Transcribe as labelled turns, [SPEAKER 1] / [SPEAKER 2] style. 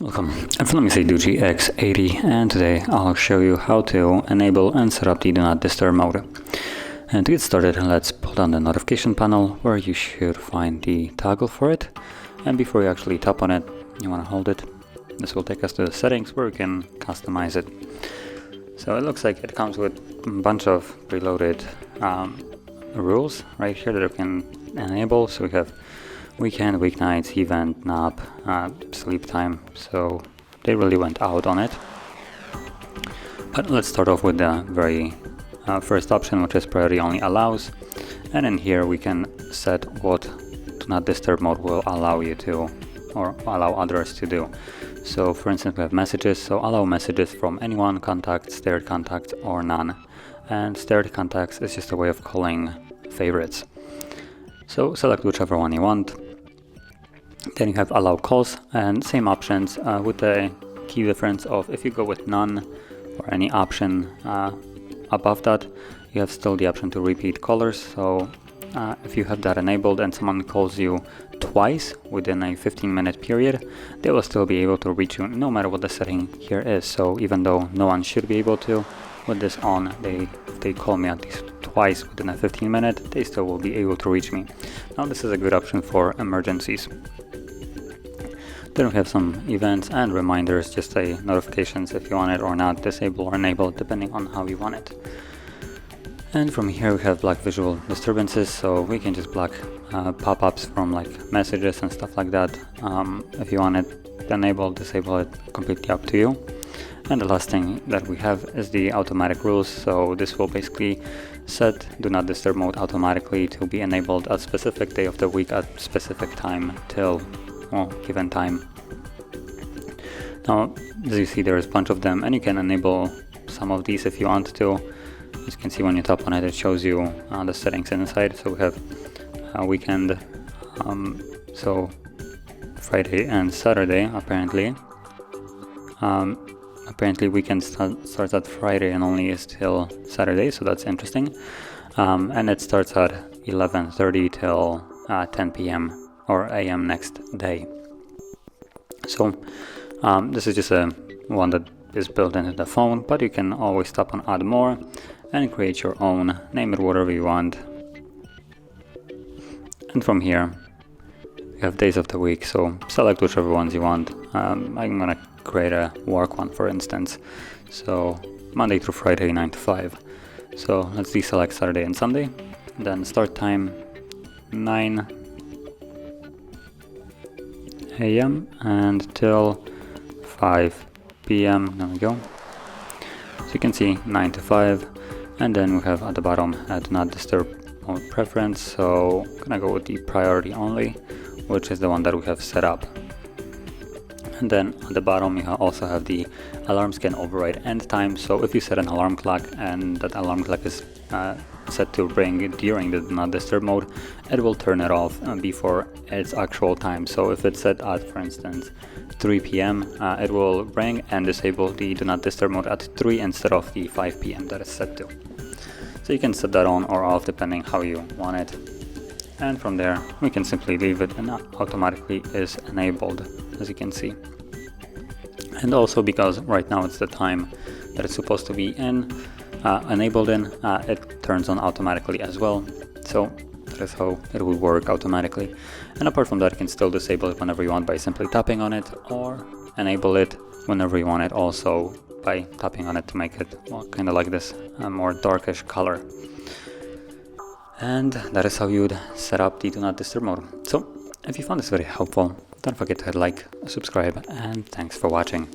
[SPEAKER 1] Welcome, I'm FlummySayDucci-X80 and today I'll show you how to enable and set up the Do Not Disturb mode. And to get started, let's pull down the notification panel where you should find the toggle for it. And before you actually tap on it, you want to hold it. This will take us to the settings where we can customize it. So it looks like it comes with a bunch of preloaded rules right here that you can enable. So we have weekend, weeknights, event, nap, sleep time, so they really went out on it. But let's start off with the very first option, which is priority only allows, and in here we can set what Do Not Disturb mode will allow you to, or allow others to do. So for instance, we have messages, so allow messages from anyone, contacts, stared contacts, or none. And stared contacts is just a way of calling favorites. So select whichever one you want. Then you have allow calls, and same options with the key difference of if you go with none or any option above that, you have still the option to repeat callers. So if you have that enabled and someone calls you twice within a 15-minute period, they will still be able to reach you no matter what the setting here is. So even though no one should be able to, with this on, if they call me at least twice within a 15-minute, they still will be able to reach me. Now this is a good option for emergencies. Then we have some events and reminders, just say notifications if you want it or not, disable or enable depending on how you want it. And from here we have block visual disturbances, so we can just block pop-ups from like messages and stuff like that. If you want it enable, disable it, completely up to you. And the last thing that we have is the automatic rules, so this will basically set Do Not Disturb mode automatically to be enabled at specific day of the week at specific time till given time. Now as you see, there's a bunch of them and you can enable some of these if you want to. As you can see, when you tap on it, it shows you the settings inside. So we have weekend, so Friday and Saturday apparently. Apparently weekend starts at Friday and only is till Saturday, so that's interesting. And it starts at 11:30 till 10 p.m. or a.m. next day. So this is just a one that is built into the phone, but you can always tap on add more and create your own, name it whatever you want. And from here you have days of the week, so select whichever ones you want. I'm gonna create a work one, for instance, so Monday through Friday 9 to 5. So let's deselect Saturday and Sunday. Then start time 9 a.m. and till 5 p.m. There we go. So you can see 9 to 5, and then we have at the bottom Do Not Disturb mode preference. So I'm gonna go with the priority only, which is the one that we have set up. And then at the bottom you also have the alarms can override end time. So if you set an alarm clock and that alarm clock is set to ring during the Do Not Disturb mode, it will turn it off before its actual time. So if it's set at, for instance, 3 p.m, it will ring and disable the Do Not Disturb mode at 3 instead of the 5 p.m. that it's set to. So you can set that on or off depending how you want it. And from there we can simply leave it, and automatically is enabled, as you can see. And also because right now it's the time that it's supposed to be enabled in, it turns on automatically as well. So that is how it will work automatically. And apart from that, you can still disable it whenever you want by simply tapping on it, or enable it whenever you want it also by tapping on it to make it kind of like this more darkish color. And that is how you would set up the Do Not Disturb mode. So if you found this very helpful, don't forget to hit like, subscribe, and thanks for watching.